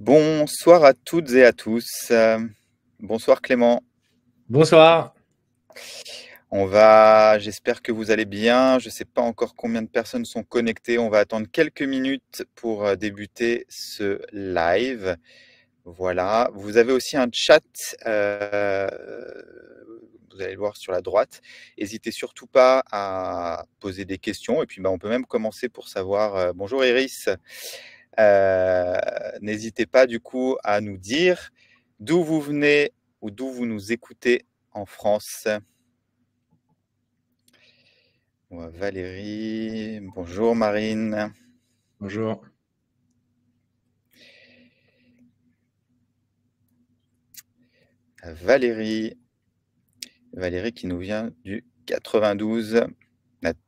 Bonsoir à toutes et à tous. Bonsoir Clément. Bonsoir. J'espère que vous allez bien. Je ne sais pas encore combien de personnes sont connectées. On va attendre quelques minutes pour débuter ce live. Voilà. Vous avez aussi un chat. Vous allez le voir sur la droite. N'hésitez surtout pas à poser des questions. Et puis, on peut même commencer pour savoir. Bonjour Iris. N'hésitez pas du coup à nous dire d'où vous venez ou d'où vous nous écoutez en France. Valérie, bonjour Marine. Bonjour. Valérie qui nous vient du 92.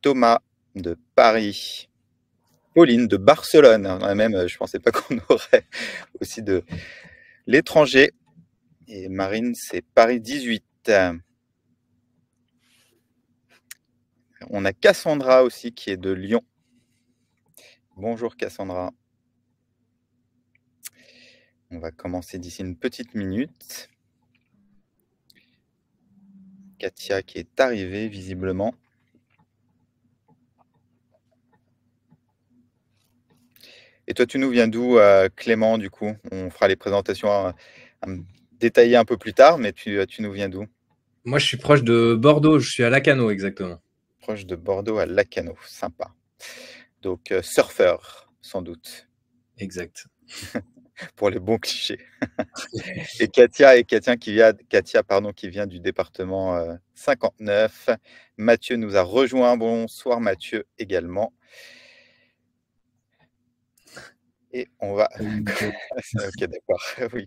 Thomas de Paris. Pauline de Barcelone. Même, je ne pensais pas qu'on aurait aussi de l'étranger. Et Marine, c'est Paris 18. On a Cassandra aussi qui est de Lyon. Bonjour Cassandra. On va commencer d'ici une petite minute. Katia qui est arrivée visiblement. Et toi, tu nous viens d'où, Clément, du coup? On fera les présentations détaillées un peu plus tard, mais tu nous viens d'où? Moi, je suis proche de Bordeaux. Je suis à Lacanau, exactement. Proche de Bordeaux, à Lacanau. Sympa. Donc, surfeur, sans doute. Exact. Pour les bons clichés. Et Katia qui vient du département 59. Mathieu nous a rejoint. Bonsoir Mathieu également. Et on va. Ok, d'accord. Oui.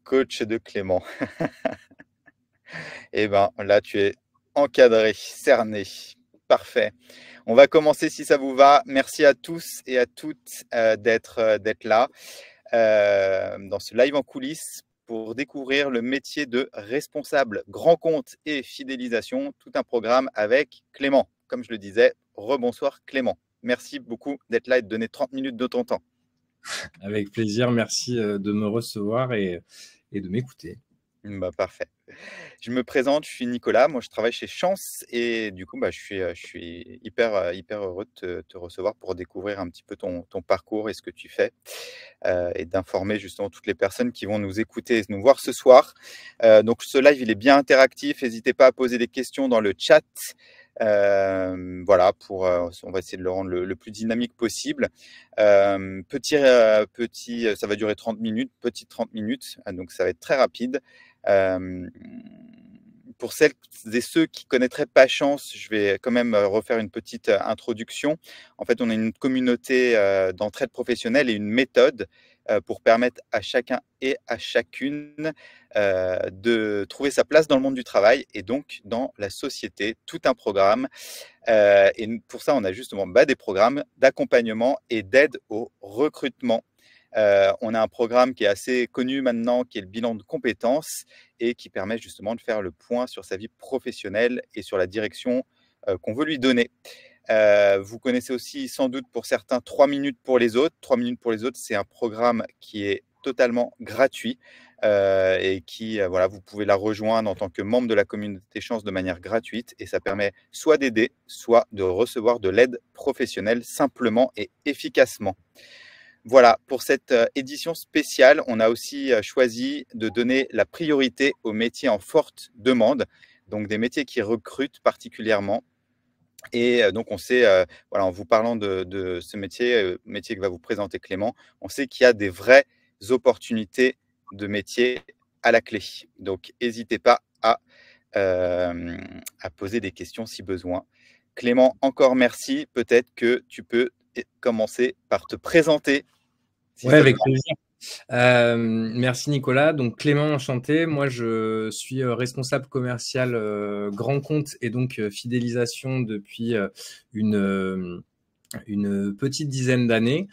Coach de Clément. Eh bien, là, tu es encadré, cerné. Parfait. On va commencer si ça vous va. Merci à tous et à toutes d'être là dans ce live en coulisses pour découvrir le métier de responsable grand compte et fidélisation. Tout un programme avec Clément. Comme je le disais, rebonsoir Clément. Merci beaucoup d'être là et de donner 30 minutes de ton temps. Avec plaisir. Merci de me recevoir et de m'écouter. Parfait. Je me présente, je suis Nicolas. Moi, je travaille chez Chance et du coup, je suis hyper heureux de te recevoir pour découvrir un petit peu ton parcours et ce que tu fais et d'informer justement toutes les personnes qui vont nous écouter et nous voir ce soir. Donc, ce live, il est bien interactif. N'hésitez pas à poser des questions dans le chat. Voilà, on va essayer de le rendre le plus dynamique possible. Ça va durer 30 minutes, petite 30 minutes, donc ça va être très rapide. Pour celles et ceux qui ne connaîtraient pas Chance, je vais quand même refaire une petite introduction. En fait, on a une communauté d'entraide professionnelle et une méthode pour permettre à chacun et à chacune de trouver sa place dans le monde du travail et donc dans la société. Tout un programme. Et pour ça, on a justement des programmes d'accompagnement et d'aide au recrutement. On a un programme qui est assez connu maintenant, qui est le bilan de compétences et qui permet justement de faire le point sur sa vie professionnelle et sur la direction qu'on veut lui donner. Vous connaissez aussi sans doute pour certains 3 minutes pour les autres. 3 minutes pour les autres, c'est un programme qui est totalement gratuit et qui, voilà, vous pouvez la rejoindre en tant que membre de la communauté Chance de manière gratuite et ça permet soit d'aider, soit de recevoir de l'aide professionnelle simplement et efficacement. Voilà, pour cette édition spéciale, on a aussi choisi de donner la priorité aux métiers en forte demande, donc des métiers qui recrutent particulièrement. Et donc, on sait, voilà, en vous parlant de ce métier que va vous présenter Clément, on sait qu'il y a des vraies opportunités de métiers à la clé. Donc, n'hésitez pas à poser des questions si besoin. Clément, encore merci. Peut-être que tu peux commencer par te présenter. Si Oui, ça te avec plaisir. Merci Nicolas. Donc Clément, enchanté. Moi, je suis responsable commercial grand compte et donc fidélisation depuis une petite dizaine d'années.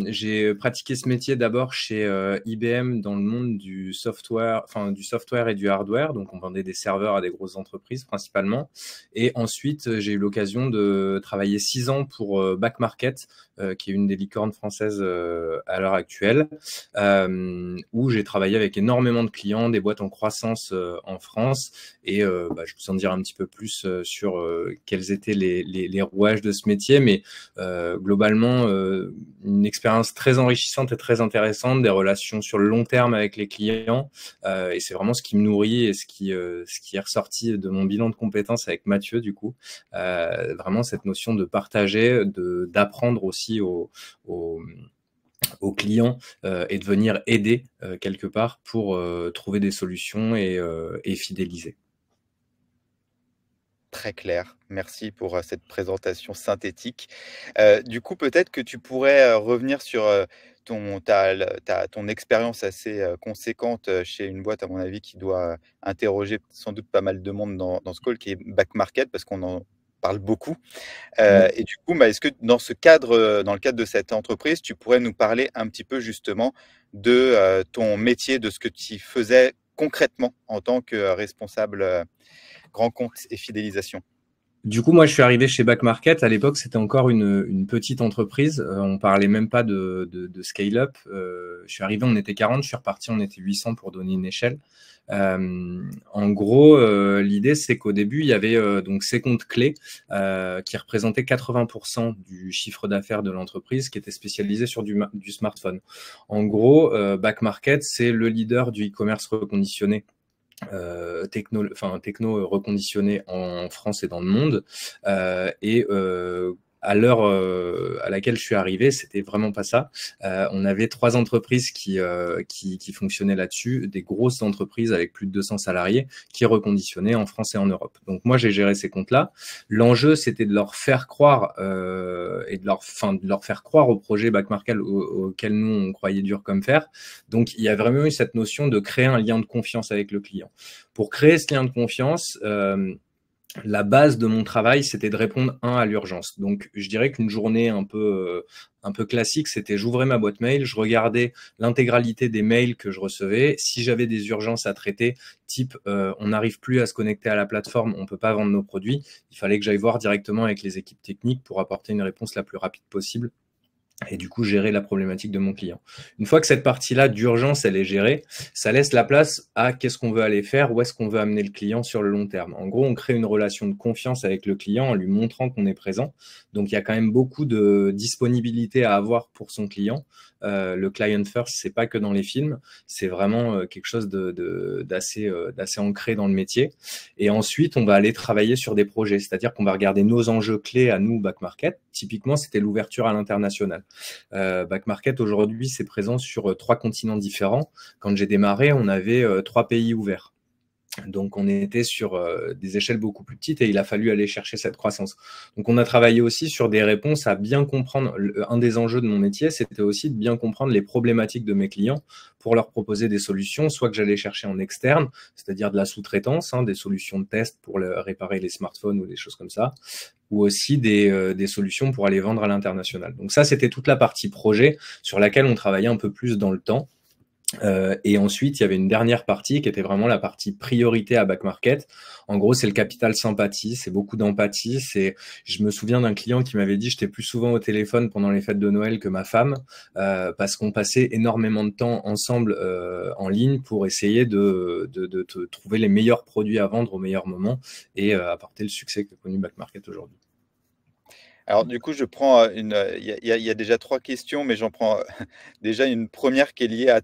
J'ai pratiqué ce métier d'abord chez IBM dans le monde du software et du hardware. Donc, on vendait des serveurs à des grosses entreprises principalement. Et ensuite, j'ai eu l'occasion de travailler 6 ans pour Back Market, qui est une des licornes françaises à l'heure actuelle, où j'ai travaillé avec énormément de clients, des boîtes en croissance en France. Et je vais vous en dire un petit peu plus sur quels étaient les rouages de ce métier. Mais globalement, une expérience très enrichissante et très intéressante, des relations sur le long terme avec les clients. Et c'est vraiment ce qui me nourrit et ce qui est ressorti de mon bilan de compétences avec Mathieu, du coup. Vraiment cette notion de partager, d'apprendre aussi aux clients et de venir aider quelque part pour trouver des solutions et fidéliser. Très clair. Merci pour cette présentation synthétique. Du coup, peut-être que tu pourrais revenir sur ton expérience assez conséquente chez une boîte, à mon avis, qui doit interroger sans doute pas mal de monde dans ce call, qui est Back Market, parce qu'on en parle beaucoup. Ouais. Et du coup, bah, est-ce que dans ce cadre, dans le cadre de cette entreprise, tu pourrais nous parler un petit peu justement de ton métier, de ce que tu faisais concrètement en tant que responsable grand compte et fidélisation? Du coup, moi, je suis arrivé chez Back Market. À l'époque, c'était encore une petite entreprise. On parlait même pas de scale-up. Je suis arrivé, on était 40. Je suis reparti, on était 800 pour donner une échelle. En gros, l'idée, c'est qu'au début, il y avait donc ces comptes clés qui représentaient 80% du chiffre d'affaires de l'entreprise, qui était spécialisé sur du smartphone. En gros, Back Market, c'est le leader du e-commerce reconditionné techno reconditionné en France et dans le monde. À l'heure à laquelle je suis arrivé, c'était vraiment pas ça. On avait 3 entreprises qui fonctionnaient là-dessus, des grosses entreprises avec plus de 200 salariés qui reconditionnaient en France et en Europe. Donc moi, j'ai géré ces comptes-là. L'enjeu, c'était de leur faire croire et de leur faire croire au projet Back Market auquel nous on croyait dur comme fer. Donc il y a vraiment eu cette notion de créer un lien de confiance avec le client. Pour créer ce lien de confiance, la base de mon travail, c'était de répondre à l'urgence. Donc, je dirais qu'une journée un peu classique, c'était j'ouvrais ma boîte mail, je regardais l'intégralité des mails que je recevais. Si j'avais des urgences à traiter, type on n'arrive plus à se connecter à la plateforme, on peut pas vendre nos produits, il fallait que j'aille voir directement avec les équipes techniques pour apporter une réponse la plus rapide possible. Et du coup, gérer la problématique de mon client. Une fois que cette partie-là d'urgence, elle est gérée, ça laisse la place à qu'est-ce qu'on veut aller faire, où est-ce qu'on veut amener le client sur le long terme. En gros, on crée une relation de confiance avec le client en lui montrant qu'on est présent. Donc, il y a quand même beaucoup de disponibilité à avoir pour son client. Le client first, c'est pas que dans les films, c'est vraiment quelque chose d'assez ancré dans le métier. Et ensuite, on va aller travailler sur des projets, c'est-à-dire qu'on va regarder nos enjeux clés à nous, Back Market. Typiquement, c'était l'ouverture à l'international. Back Market, aujourd'hui, c'est présent sur 3 continents différents. Quand j'ai démarré, on avait 3 pays ouverts. Donc, on était sur des échelles beaucoup plus petites et il a fallu aller chercher cette croissance. Donc, on a travaillé aussi sur des réponses à bien comprendre. Un des enjeux de mon métier, c'était aussi de bien comprendre les problématiques de mes clients pour leur proposer des solutions, soit que j'allais chercher en externe, c'est-à-dire de la sous-traitance, des solutions de test pour réparer les smartphones ou des choses comme ça, ou aussi des solutions pour aller vendre à l'international. Donc ça, c'était toute la partie projet sur laquelle on travaillait un peu plus dans le temps. Et ensuite, il y avait une dernière partie qui était vraiment la partie priorité à Back Market. En gros, c'est le capital sympathie, c'est beaucoup d'empathie. Je me souviens d'un client qui m'avait dit j'étais plus souvent au téléphone pendant les fêtes de Noël que ma femme parce qu'on passait énormément de temps ensemble en ligne pour essayer de trouver les meilleurs produits à vendre au meilleur moment et apporter le succès que connu Back Market aujourd'hui. Alors du coup, je prends il y a déjà 3 questions, mais j'en prends déjà une première qui est liée à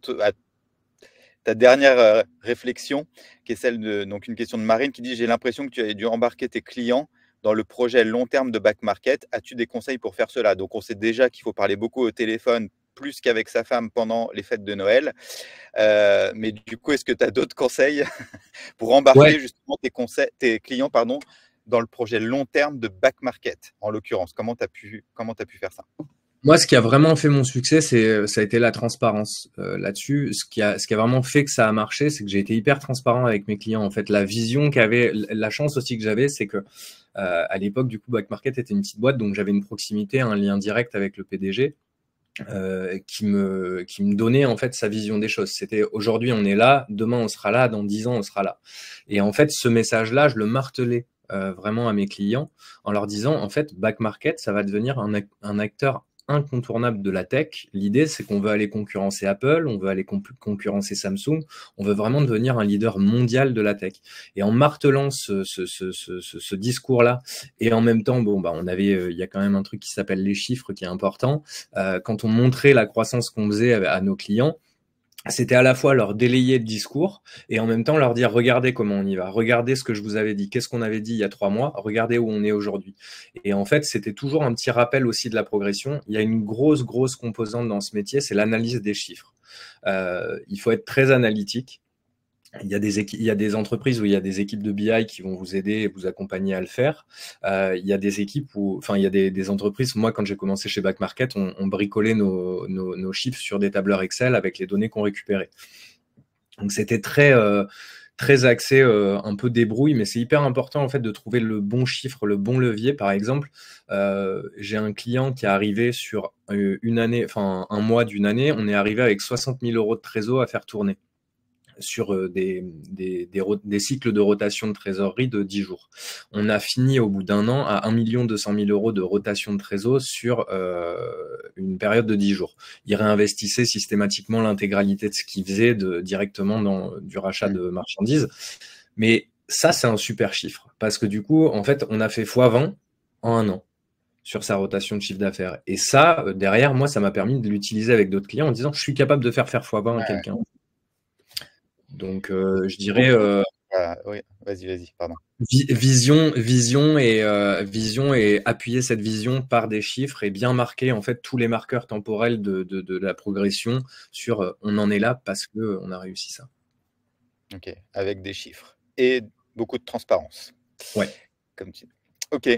ta dernière réflexion, qui est celle de, donc une question de Marine qui dit: «J'ai l'impression que tu as dû embarquer tes clients dans le projet long terme de Back Market. As-tu des conseils pour faire cela?» Donc on sait déjà qu'il faut parler beaucoup au téléphone, plus qu'avec sa femme pendant les fêtes de Noël. Mais du coup, est-ce que tu as d'autres conseils pour Ouais. embarquer justement tes clients, pardon, dans le projet long terme de Back Market, en l'occurrence? Comment tu as pu faire ça? Moi, ce qui a vraiment fait mon succès, ça a été la transparence là-dessus. Ce qui a vraiment fait que ça a marché, c'est que j'ai été hyper transparent avec mes clients. En fait, la vision la chance aussi que j'avais, c'est que À l'époque, du coup, Back Market était une petite boîte, donc j'avais une proximité, un lien direct avec le PDG. Qui me donnait en fait sa vision des choses. C'était aujourd'hui on est là, demain on sera là, dans 10 ans on sera là. Et en fait ce message-là, je le martelais vraiment à mes clients en leur disant en fait Back Market ça va devenir un acteur incontournable de la tech. L'idée c'est qu'on veut aller concurrencer Apple, on veut aller concurrencer Samsung, on veut vraiment devenir un leader mondial de la tech. Et en martelant ce discours-là et en même temps bon bah on avait il y a quand même un truc qui s'appelle les chiffres qui est important. Quand on montrait la croissance qu'on faisait à nos clients, c'était à la fois leur délayer le discours et en même temps leur dire regardez comment on y va, regardez ce que je vous avais dit, qu'est-ce qu'on avait dit il y a 3 mois, regardez où on est aujourd'hui. Et en fait, c'était toujours un petit rappel aussi de la progression. Il y a une grosse composante dans ce métier, c'est l'analyse des chiffres. Il faut être très analytique. Il y a des entreprises où il y a des équipes de BI qui vont vous aider et vous accompagner à le faire. Il y a des équipes il y a des entreprises. Moi, quand j'ai commencé chez Back Market, on bricolait nos chiffres sur des tableurs Excel avec les données qu'on récupérait. Donc, c'était très axé, un peu débrouille, mais c'est hyper important en fait de trouver le bon chiffre, le bon levier. Par exemple, j'ai un client qui est arrivé sur un mois d'une année. On est arrivé avec 60 000 € de trésor à faire tourner sur des cycles de rotation de trésorerie de 10 jours. On a fini au bout d'un an à 1 200 000 € de rotation de trésor sur une période de 10 jours. Il réinvestissait systématiquement l'intégralité de ce qu'il faisait directement dans du rachat de marchandises. Mais ça, c'est un super chiffre parce que du coup, en fait, on a fait x20 en un an sur sa rotation de chiffre d'affaires. Et ça, derrière, moi, ça m'a permis de l'utiliser avec d'autres clients en disant, je suis capable de faire x20 à quelqu'un. Donc, je dirais oui, vas-y, pardon. vision et appuyer cette vision par des chiffres et bien marquer en fait tous les marqueurs temporels de la progression sur on en est là parce que on a réussi ça. Ok, avec des chiffres et beaucoup de transparence. Ouais. Comme tu... Ok,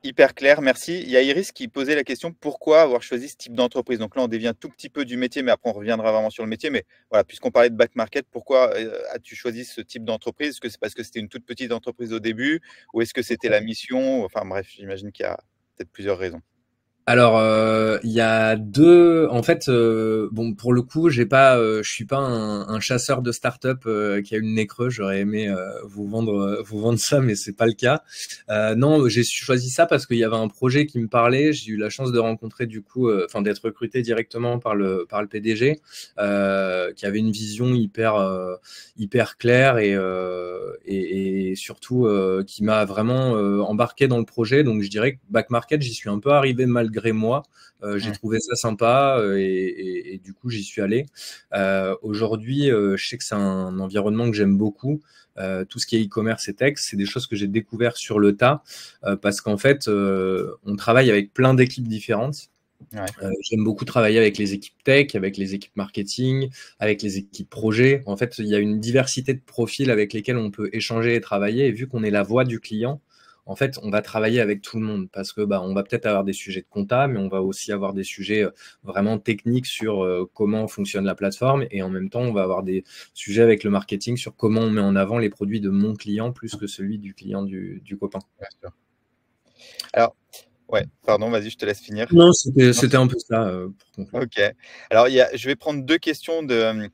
hyper clair, merci. Il y a Iris qui posait la question pourquoi avoir choisi ce type d'entreprise. Donc là, on dévient tout petit peu du métier, mais après, on reviendra vraiment sur le métier. Mais voilà, puisqu'on parlait de Back Market, pourquoi as-tu choisi ce type d'entreprise? Est-ce que c'est parce que c'était une toute petite entreprise au début ou est-ce que c'était la mission? Enfin bref, j'imagine qu'il y a peut-être plusieurs raisons. Alors, il y a deux. En fait, bon, pour le coup, je suis pas un chasseur de start-up qui a eu le nez creux. J'aurais aimé vous vendre ça, mais c'est pas le cas. Non, j'ai choisi ça parce qu'il y avait un projet qui me parlait. J'ai eu la chance de rencontrer du coup, d'être recruté directement par le PDG, qui avait une vision hyper claire et surtout qui m'a vraiment embarqué dans le projet. Donc, je dirais que Back Market, j'y suis un peu arrivé malgré moi, j'ai trouvé ça sympa et du coup j'y suis allé. Aujourd'hui, je sais que c'est un environnement que j'aime beaucoup. Tout ce qui est e-commerce et tech, c'est des choses que j'ai découvert sur le tas parce qu'en fait, on travaille avec plein d'équipes différentes. Ouais. J'aime beaucoup travailler avec les équipes tech, avec les équipes marketing, avec les équipes projet. En fait, il y a une diversité de profils avec lesquels on peut échanger et travailler. Et vu qu'on est la voix du client, en fait, on va travailler avec tout le monde parce que on va peut-être avoir des sujets de compta, mais on va aussi avoir des sujets vraiment techniques sur comment fonctionne la plateforme et en même temps, on va avoir des sujets avec le marketing sur comment on met en avant les produits de mon client plus que celui du client du copain. Bien sûr. Alors, ouais, pardon, vas-y, je te laisse finir. Non, c'était un peu ça. Ok. Alors, je vais prendre deux questions de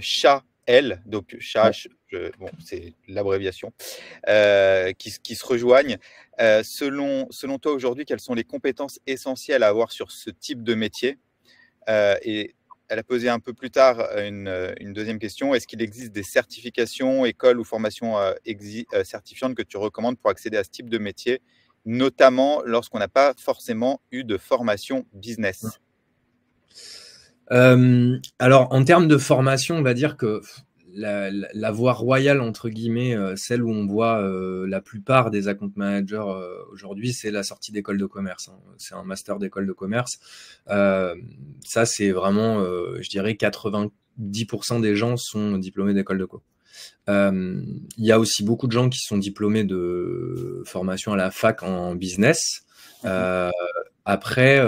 Chat-L, donc Chat, bon, c'est l'abréviation, qui se rejoignent. Selon toi, aujourd'hui, quelles sont les compétences essentielles à avoir sur ce type de métier? Et elle a posé un peu plus tard une deuxième question. Est-ce qu'il existe des certifications, écoles ou formations certifiantes que tu recommandes pour accéder à ce type de métier, notamment lorsqu'on n'a pas forcément eu de formation business? Alors, en termes de formation, on va dire que la voie royale, entre guillemets, celle où on voit la plupart des account managers aujourd'hui, c'est la sortie d'école de commerce. C'est un master d'école de commerce. Ça, c'est vraiment, je dirais, 90% des gens sont diplômés d'école de co. Il y a aussi beaucoup de gens qui sont diplômés de formation à la fac en business. Après,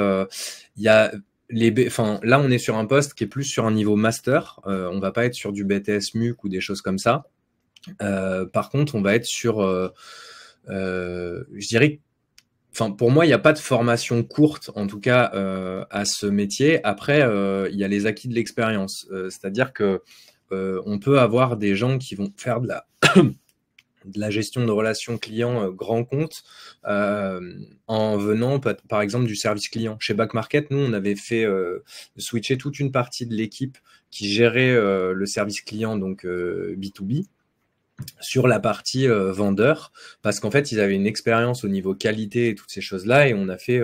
il y a là, on est sur un poste qui est plus sur un niveau master. On va pas être sur du BTS MUC ou des choses comme ça. Par contre, on va être sur Je dirais, enfin, pour moi, il n'y a pas de formation courte, en tout cas, à ce métier. Après, il y a les acquis de l'expérience. C'est-à-dire que on peut avoir des gens qui vont faire de la gestion de relations clients grand compte en venant par exemple du service client. Chez Back Market, nous, on avait fait switcher toute une partie de l'équipe qui gérait le service client, donc B2B, sur la partie vendeur, parce qu'en fait, ils avaient une expérience au niveau qualité et toutes ces choses-là, et on a fait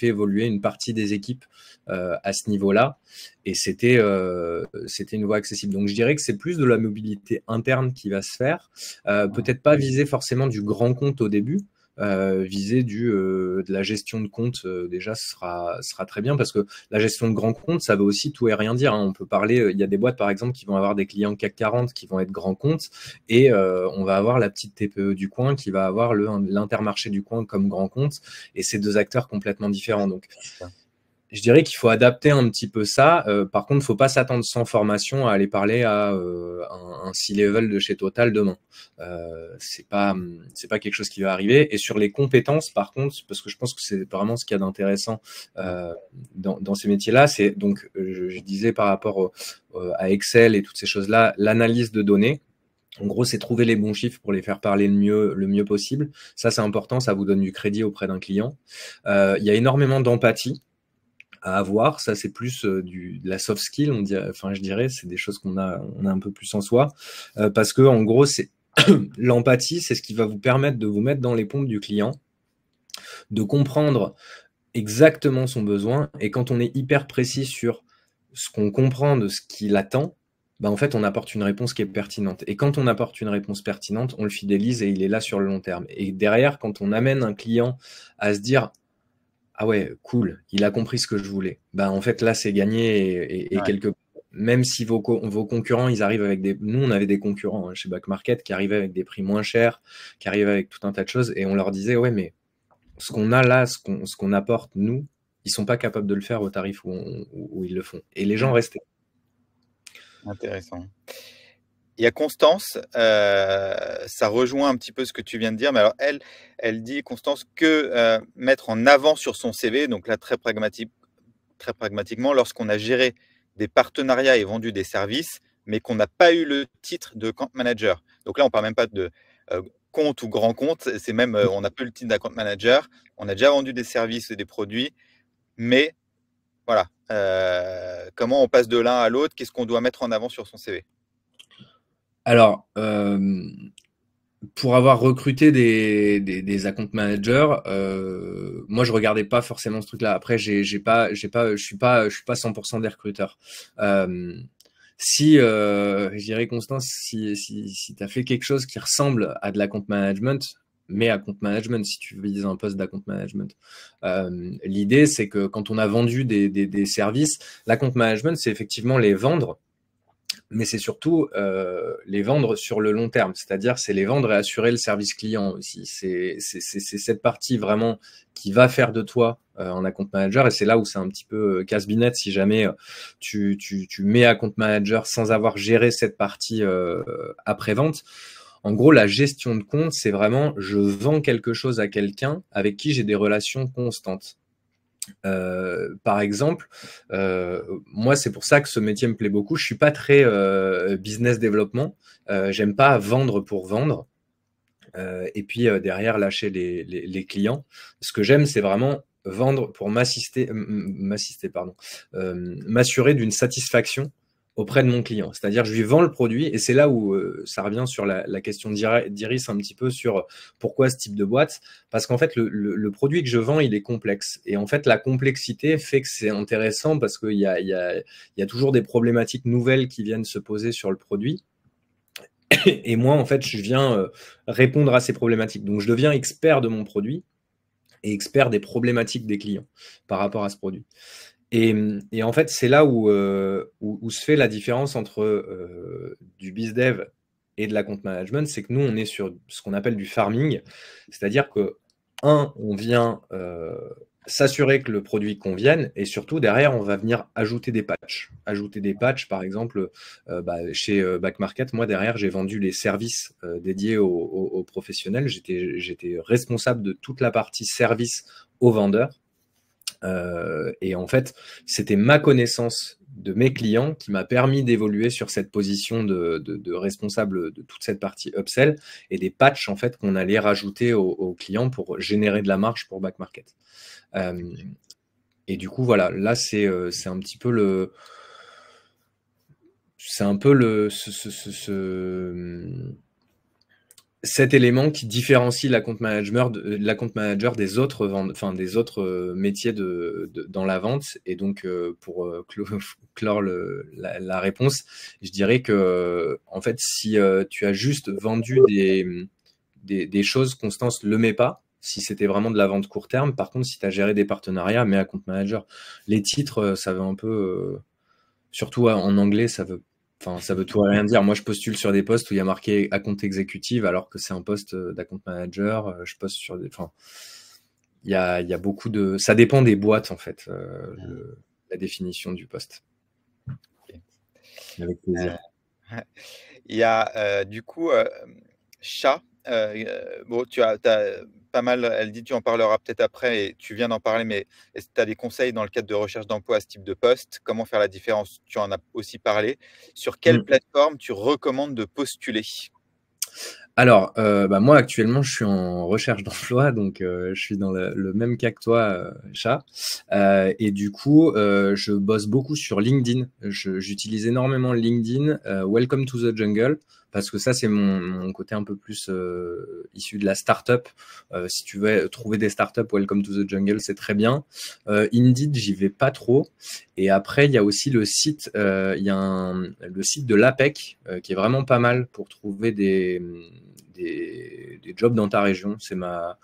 évoluer une partie des équipes à ce niveau-là, et c'était une voie accessible. Donc, je dirais que c'est plus de la mobilité interne qui va se faire, peut-être pas viser forcément du grand compte au début, viser de la gestion de compte, déjà, ce sera très bien, parce que la gestion de grand compte, ça veut aussi tout et rien dire, hein. On peut parler, il y a des boîtes, par exemple, qui vont avoir des clients CAC 40 qui vont être grands comptes, et on va avoir la petite TPE du coin qui va avoir l'Intermarché du coin comme grand compte, et c'est deux acteurs complètement différents. Donc, je dirais qu'il faut adapter un petit peu ça. Par contre, il ne faut pas s'attendre sans formation à aller parler à un C-level de chez Total demain. C'est pas quelque chose qui va arriver. Et sur les compétences, par contre, parce que je pense que c'est vraiment ce qu'il y a d'intéressant dans ces métiers-là, c'est donc, je disais par rapport à Excel et toutes ces choses-là, l'analyse de données. En gros, c'est trouver les bons chiffres pour les faire parler le mieux possible. Ça, c'est important. Ça vous donne du crédit auprès d'un client. Il y a énormément d'empathie à avoir. Ça, c'est plus de la soft skill, on dirait, enfin, je dirais, c'est des choses on a un peu plus en soi, parce que en gros, c'est l'empathie, c'est ce qui va vous permettre de vous mettre dans les pompes du client, de comprendre exactement son besoin, et quand on est hyper précis sur ce qu'on comprend de ce qu'il attend, bah en fait, on apporte une réponse qui est pertinente. Et quand on apporte une réponse pertinente, on le fidélise et il est là sur le long terme. Et derrière, quand on amène un client à se dire ah ouais, cool, il a compris ce que je voulais. Ben, en fait, là, c'est gagné et Ouais. même si vos concurrents, ils arrivent avec nous, on avait des concurrents chez Back Market qui arrivaient avec des prix moins chers, qui arrivaient avec tout un tas de choses, et on leur disait, ouais, mais ce qu'on a là, ce qu'on apporte, nous, ils sont pas capables de le faire au tarif où ils le font. Et les gens restaient. Intéressant. Il y a Constance, ça rejoint un petit peu ce que tu viens de dire, mais alors elle dit, Constance, que mettre en avant sur son CV, donc là très pragmatiquement, lorsqu'on a géré des partenariats et vendu des services, mais qu'on n'a pas eu le titre de compte manager. Donc là, on ne parle même pas de compte ou grand compte, c'est même, on n'a pas eu le titre d'account manager, on a déjà vendu des services et des produits, mais voilà, comment on passe de l'un à l'autre, qu'est-ce qu'on doit mettre en avant sur son CV? Alors, pour avoir recruté des account managers, moi je regardais pas forcément ce truc-là. Après, je suis pas 100% des recruteurs. Je dirais, Constance, si tu as fait quelque chose qui ressemble à de l'account management, mais account management, si tu vises un poste d'account management. L'idée, c'est que quand on a vendu des services, l'account management, c'est effectivement les vendre, mais c'est surtout les vendre sur le long terme, c'est-à-dire c'est les vendre et assurer le service client aussi. C'est cette partie vraiment qui va faire de toi un account manager, et c'est là où c'est un petit peu casse-binette si jamais tu mets account manager sans avoir géré cette partie après-vente. En gros, la gestion de compte, c'est vraiment je vends quelque chose à quelqu'un avec qui j'ai des relations constantes. Par exemple, moi, c'est pour ça que ce métier me plaît beaucoup. Je suis pas très business développement. J'aime pas vendre pour vendre. Et puis derrière lâcher les clients. Ce que j'aime, c'est vraiment vendre pour m'assurer d'une satisfaction auprès de mon client. C'est-à-dire, je lui vends le produit, et c'est là où ça revient sur la question d'Iris un petit peu sur pourquoi ce type de boîte. Parce qu'en fait, le produit que je vends, il est complexe. Et en fait, la complexité fait que c'est intéressant parce qu'il y a toujours des problématiques nouvelles qui viennent se poser sur le produit. Et moi, en fait, je viens répondre à ces problématiques. Donc, je deviens expert de mon produit et expert des problématiques des clients par rapport à ce produit. Et en fait, c'est là où se fait la différence entre du bizdev et de la compte management. C'est que nous, on est sur ce qu'on appelle du farming. C'est-à-dire que, on vient s'assurer que le produit convienne et surtout derrière on va venir ajouter des patchs. Ajouter des patchs par exemple chez Back Market, moi derrière j'ai vendu les services dédiés aux professionnels. J'étais responsable de toute la partie service aux vendeurs. Et en fait, c'était ma connaissance de mes clients qui m'a permis d'évoluer sur cette position de responsable de toute cette partie upsell et des patchs en fait qu'on allait rajouter aux clients pour générer de la marge pour Back Market. Et du coup, voilà, là c'est un petit peu le, c'est un peu le cet élément qui différencie l'account manager des autres des autres métiers dans la vente. Et donc, pour clore la réponse, je dirais que en fait, si tu as juste vendu des choses, Constance le met pas. Si c'était vraiment de la vente court terme, par contre, si tu as géré des partenariats, mets account manager. Les titres, ça veut un peu, surtout en anglais, ça veut tout et rien dire. Moi, je postule sur des postes où il y a marqué account exécutive alors que c'est un poste d'account manager. Je poste sur des. Enfin, il y a beaucoup de. Ça dépend des boîtes, en fait, la définition du poste. Okay. Avec plaisir. Il y a du coup chat. Bon, tu as pas mal, elle dit, tu en parleras peut-être après et tu viens d'en parler, mais est-ce que tu as des conseils dans le cadre de recherche d'emploi à ce type de poste? Comment faire la différence? Tu en as aussi parlé. Sur quelle plateforme tu recommandes de postuler? Alors, moi actuellement, je suis en recherche d'emploi, donc je suis dans le même cas que toi, Chat. Et du coup, je bosse beaucoup sur LinkedIn. J'utilise énormément LinkedIn, Welcome to the Jungle, parce que ça, c'est mon côté un peu plus issu de la startup. Si tu veux trouver des startups, Welcome to the Jungle, c'est très bien. Indeed, j'y vais pas trop. Et après, il y a aussi le site, le site de l'APEC, qui est vraiment pas mal pour trouver des jobs dans ta région. C'est ma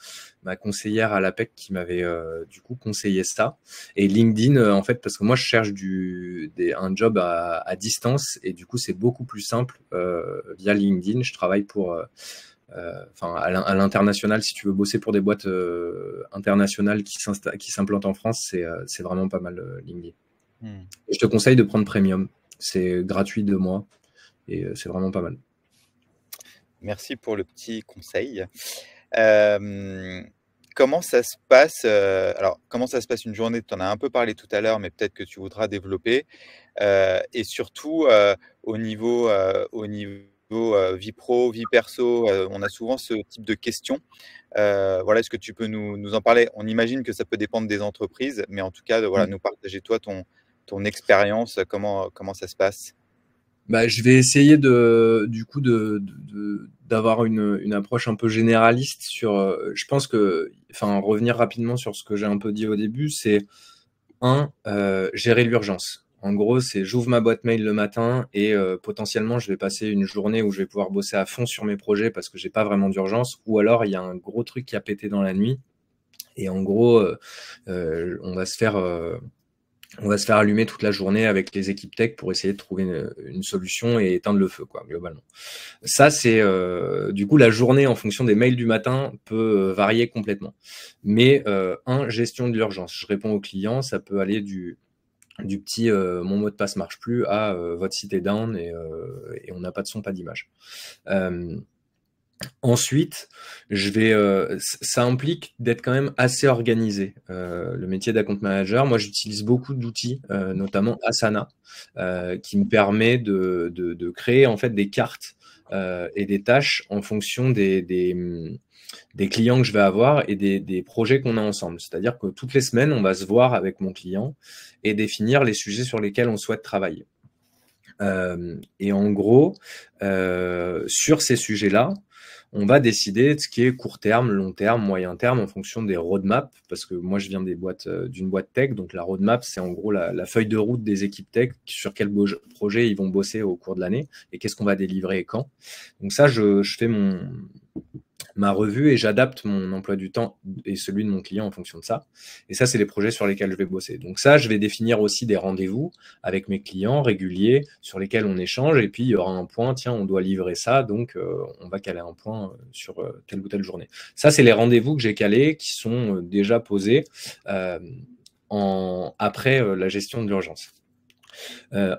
conseillère à l'APEC qui m'avait du coup conseillé ça. Et LinkedIn, en fait, parce que moi, je cherche un job à distance et du coup, c'est beaucoup plus simple via LinkedIn. Je travaille pour... à l'international, si tu veux bosser pour des boîtes internationales qui s'implantent en France, c'est vraiment pas mal LinkedIn. Et je te conseille de prendre Premium. C'est gratuit 2 mois et c'est vraiment pas mal. Merci pour le petit conseil. Comment ça se passe alors, comment ça se passe une journée? Tu en as un peu parlé tout à l'heure, mais peut-être que tu voudras développer. Et surtout, au niveau vie pro, vie perso, on a souvent ce type de questions. Voilà, est-ce que tu peux nous en parler? On imagine que ça peut dépendre des entreprises, mais en tout cas, voilà, nous partager toi ton expérience, comment ça se passe? Je vais essayer d'avoir une approche un peu généraliste sur. Je pense que, revenir rapidement sur ce que j'ai un peu dit au début, c'est gérer l'urgence. En gros, c'est j'ouvre ma boîte mail le matin et potentiellement je vais passer une journée où je vais pouvoir bosser à fond sur mes projets parce que j'ai pas vraiment d'urgence, ou alors il y a un gros truc qui a pété dans la nuit et en gros on va se faire allumer toute la journée avec les équipes tech pour essayer de trouver une solution et éteindre le feu, quoi, globalement. Ça, c'est du coup la journée en fonction des mails du matin peut varier complètement. Mais gestion de l'urgence. Je réponds aux clients, ça peut aller du petit mon mot de passe marche plus à votre site est down et on n'a pas de son, pas d'image. Ensuite, ça implique d'être quand même assez organisé. Le métier d'account manager, moi j'utilise beaucoup d'outils, notamment Asana, qui me permet de créer en fait des cartes et des tâches en fonction des clients que je vais avoir et des projets qu'on a ensemble. C'est-à-dire que toutes les semaines, on va se voir avec mon client et définir les sujets sur lesquels on souhaite travailler. Et en gros, sur ces sujets-là, on va décider de ce qui est court terme, long terme, moyen terme en fonction des roadmaps, parce que moi je viens d'une boîte tech, donc la roadmap c'est en gros la feuille de route des équipes tech sur quel projet ils vont bosser au cours de l'année et qu'est-ce qu'on va délivrer et quand. Donc ça, je fais ma revue et j'adapte mon emploi du temps et celui de mon client en fonction de ça. Et ça, c'est les projets sur lesquels je vais bosser. Donc ça, je vais définir aussi des rendez-vous avec mes clients réguliers sur lesquels on échange. Et puis, il y aura un point, tiens, on doit livrer ça, donc on va caler un point sur telle ou telle journée. Ça, c'est les rendez-vous que j'ai calés qui sont déjà posés après la gestion de l'urgence.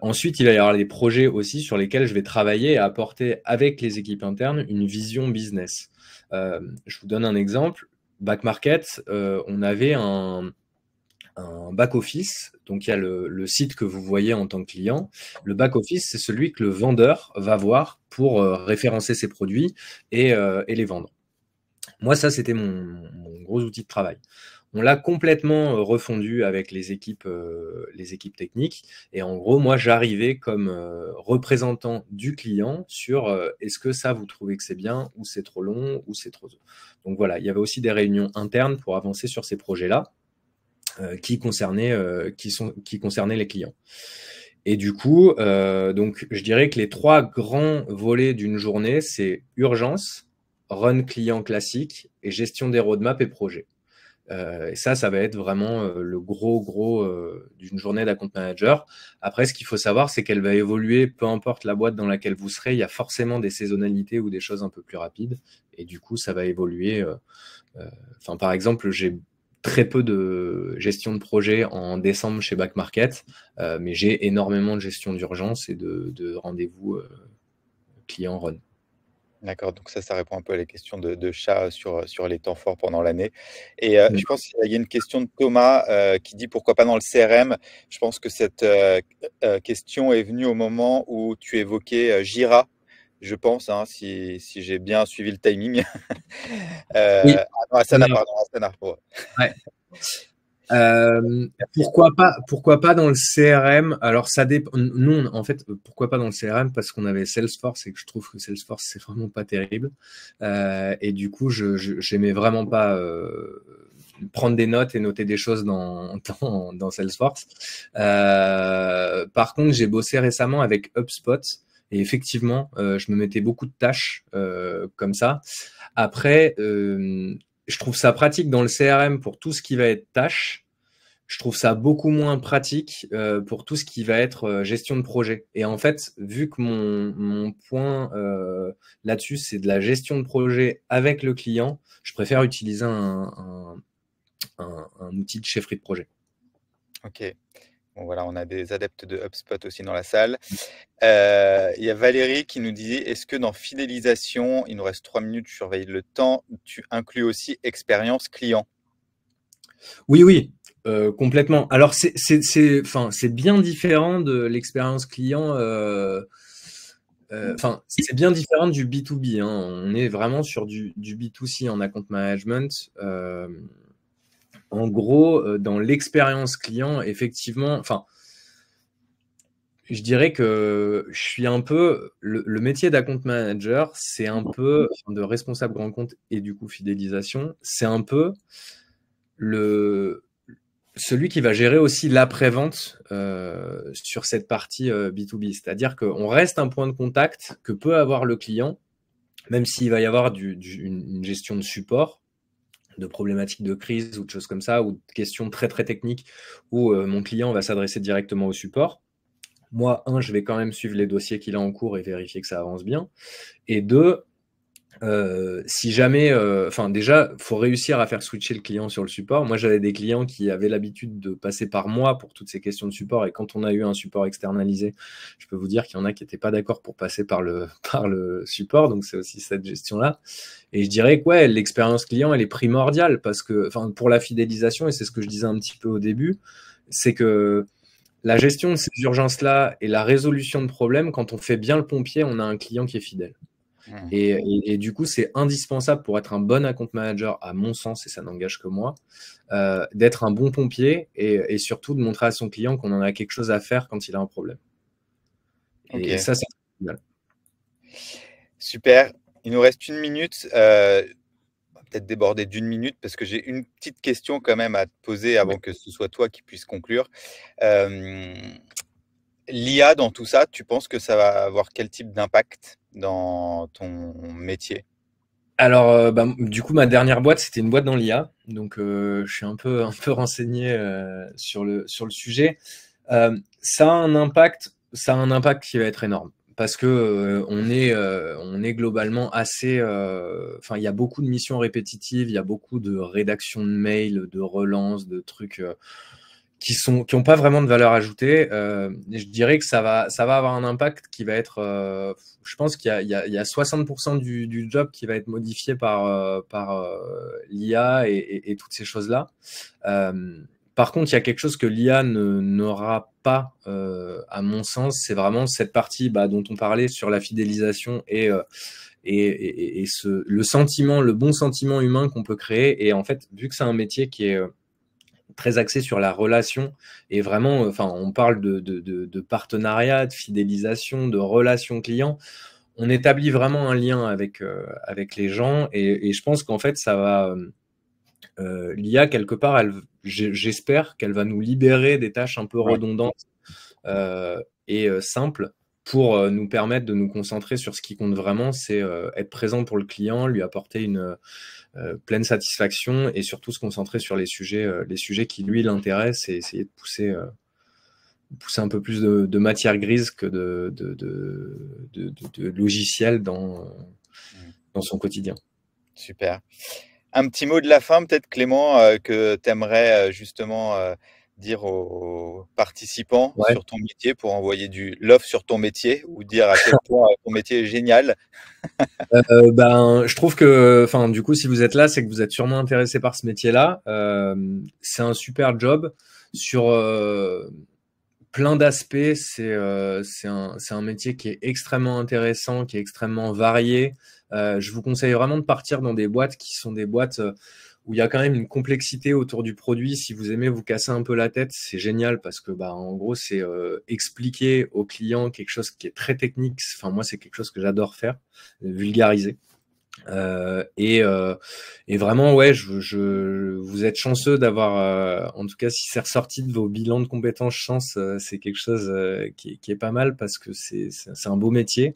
Ensuite, il va y avoir des projets aussi sur lesquels je vais travailler et apporter avec les équipes internes une vision business. Je vous donne un exemple. Back Market, on avait un back-office. Donc, il y a le site que vous voyez en tant que client. Le back-office, c'est celui que le vendeur va voir pour référencer ses produits et les vendre. Moi, ça, c'était mon gros outil de travail. On l'a complètement refondu avec les équipes techniques. Et en gros, moi, j'arrivais comme représentant du client sur est-ce que ça, vous trouvez que c'est bien ou c'est trop long ou c'est trop... Donc voilà, il y avait aussi des réunions internes pour avancer sur ces projets-là qui concernaient les clients. Et du coup, donc, je dirais que les 3 grands volets d'une journée, c'est urgence, run client classique et gestion des roadmaps et projets. Et ça va être vraiment le gros d'une journée d'account manager. Après, ce qu'il faut savoir, c'est qu'elle va évoluer, peu importe la boîte dans laquelle vous serez. Il y a forcément des saisonnalités ou des choses un peu plus rapides. Et du coup, ça va évoluer. Par exemple, j'ai très peu de gestion de projet en décembre chez Back Market, mais j'ai énormément de gestion d'urgence et de rendez-vous client run. D'accord, donc ça répond un peu à la question de chat sur les temps forts pendant l'année. Et je pense qu'il y a une question de Thomas qui dit pourquoi pas dans le CRM. Je pense que cette question est venue au moment où tu évoquais Jira, je pense, hein, si j'ai bien suivi le timing. Oui, non, Asana, pardon, Asana. Ouais. ouais. Pourquoi pas dans le CRM? Alors ça dépend. Nous, en fait, pourquoi pas dans le CRM? Parce qu'on avait Salesforce et que je trouve que Salesforce c'est vraiment pas terrible. Et du coup, j'aimais vraiment pas prendre des notes et noter des choses dans Salesforce. Par contre, j'ai bossé récemment avec HubSpot. Et effectivement, je me mettais beaucoup de tâches comme ça. Après, je trouve ça pratique dans le CRM pour tout ce qui va être tâches. Je trouve ça beaucoup moins pratique pour tout ce qui va être gestion de projet. Et en fait, vu que mon point là-dessus, c'est de la gestion de projet avec le client, je préfère utiliser un outil de chefferie de projet. Ok. Bon, voilà, on a des adeptes de HubSpot aussi dans la salle. Il y a Valérie qui nous dit, est-ce que dans fidélisation, il nous reste 3 minutes, je surveille le temps, tu inclus aussi expérience client? Oui, complètement. Alors, c'est bien différent de l'expérience client. C'est bien différent du B2B, hein. On est vraiment sur du B2C en account management. En gros, dans l'expérience client, effectivement, je dirais que je suis un peu le métier d'account manager, c'est un peu de responsable grand compte et du coup fidélisation, c'est un peu celui qui va gérer aussi l'après-vente sur cette partie B2B. C'est-à-dire qu'on reste un point de contact que peut avoir le client, même s'il va y avoir une gestion de support, de problématiques de crise ou de choses comme ça, ou de questions très très techniques où mon client va s'adresser directement au support. Moi, je vais quand même suivre les dossiers qu'il a en cours et vérifier que ça avance bien. Et 2, si jamais, déjà, faut réussir à faire switcher le client sur le support. Moi, j'avais des clients qui avaient l'habitude de passer par moi pour toutes ces questions de support. Et quand on a eu un support externalisé, je peux vous dire qu'il y en a qui n'étaient pas d'accord pour passer par le support. Donc, c'est aussi cette gestion-là. Et je dirais que ouais, l'expérience client, elle est primordiale parce que, pour la fidélisation, et c'est ce que je disais un petit peu au début, c'est que la gestion de ces urgences-là et la résolution de problèmes, quand on fait bien le pompier, on a un client qui est fidèle. Et du coup, c'est indispensable pour être un bon account manager, à mon sens, et ça n'engage que moi, d'être un bon pompier et surtout de montrer à son client qu'on en a quelque chose à faire quand il a un problème. Okay. Et ça, c'est génial. Super. Il nous reste 1 minute. On va peut-être déborder d'1 minute parce que j'ai une petite question quand même à te poser avant que ce soit toi qui puisses conclure. L'IA dans tout ça, tu penses que ça va avoir quel type d'impact dans ton métier? Alors, du coup, ma dernière boîte, c'était une boîte dans l'IA. Donc, je suis un peu renseigné sur le sujet. Ça a un impact qui va être énorme. Parce que on est globalement assez. Enfin, il y a beaucoup de missions répétitives, il y a beaucoup de rédaction de mails, de relances, de trucs qui ont pas vraiment de valeur ajoutée. Et je dirais que ça va avoir un impact qui va être. Je pense qu'il y a 60% du job qui va être modifié par l'IA et toutes ces choses-là. Euh, Par contre, il y a quelque chose que l'IA n'aura pas, à mon sens, c'est vraiment cette partie dont on parlait sur la fidélisation et le sentiment, le bon sentiment humain qu'on peut créer. Et en fait, vu que c'est un métier qui est très axé sur la relation et vraiment, enfin, on parle de partenariat, de fidélisation, de relation client. On établit vraiment un lien avec les gens et je pense qu'en fait, ça va. L'IA, quelque part, j'espère qu'elle va nous libérer des tâches un peu Ouais. redondantes et simples pour nous permettre de nous concentrer sur ce qui compte vraiment, c'est être présent pour le client, lui apporter une pleine satisfaction et surtout se concentrer sur les sujets qui lui l'intéressent et essayer de pousser un peu plus de matière grise que de logiciel dans son quotidien. Super. Un petit mot de la fin, peut-être, Clément, que tu aimerais justement dire aux participants Ouais. sur ton métier pour envoyer du love sur ton métier ou dire à quel point ton métier est génial. Je trouve que, enfin, du coup, si vous êtes là, c'est que vous êtes sûrement intéressé par ce métier-là. C'est un super job sur plein d'aspects. C'est un métier qui est extrêmement intéressant, qui est extrêmement varié. Je vous conseille vraiment de partir dans des boîtes qui sont des boîtes où il y a quand même une complexité autour du produit. Si vous aimez vous casser un peu la tête, c'est génial parce que, en gros, c'est expliquer aux clients quelque chose qui est très technique. Enfin, moi, c'est quelque chose que j'adore faire, vulgariser. Et vraiment, ouais, vous êtes chanceux d'avoir, en tout cas, si c'est ressorti de vos bilans de compétences, chance, c'est quelque chose qui est pas mal parce que c'est un beau métier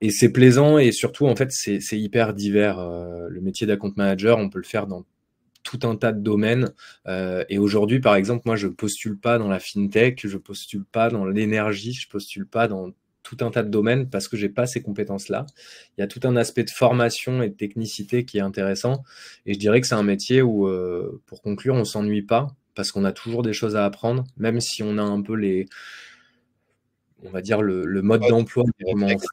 et c'est plaisant et surtout, en fait, c'est hyper divers. Le métier d'account manager, on peut le faire dans tout un tas de domaines. Et aujourd'hui, par exemple, moi, je postule pas dans la fintech, je postule pas dans l'énergie, je postule pas dans tout un tas de domaines parce que j'ai pas ces compétences-là. Il y a tout un aspect de formation et de technicité qui est intéressant. Et je dirais que c'est un métier où, pour conclure, on s'ennuie pas parce qu'on a toujours des choses à apprendre, même si on a un peu on va dire le mode Mode, d'emploi vraiment réflexe.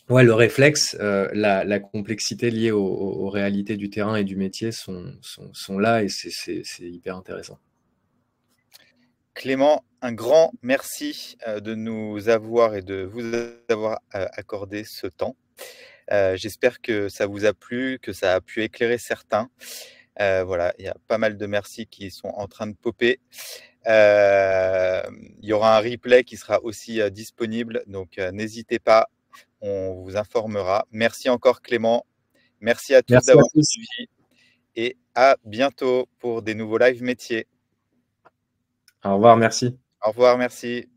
ouais, le réflexe, la complexité liée aux réalités du terrain et du métier sont là et c'est hyper intéressant. Clément, un grand merci de nous avoir et de vous avoir accordé ce temps. J'espère que ça vous a plu, que ça a pu éclairer certains. Voilà, il y a pas mal de merci qui sont en train de popper. Il y aura un replay qui sera aussi disponible, donc n'hésitez pas, on vous informera. Merci encore Clément, merci à tous Merci à d'avoir tous. suivi et à bientôt pour des nouveaux live métiers. Au revoir, merci. Au revoir, merci.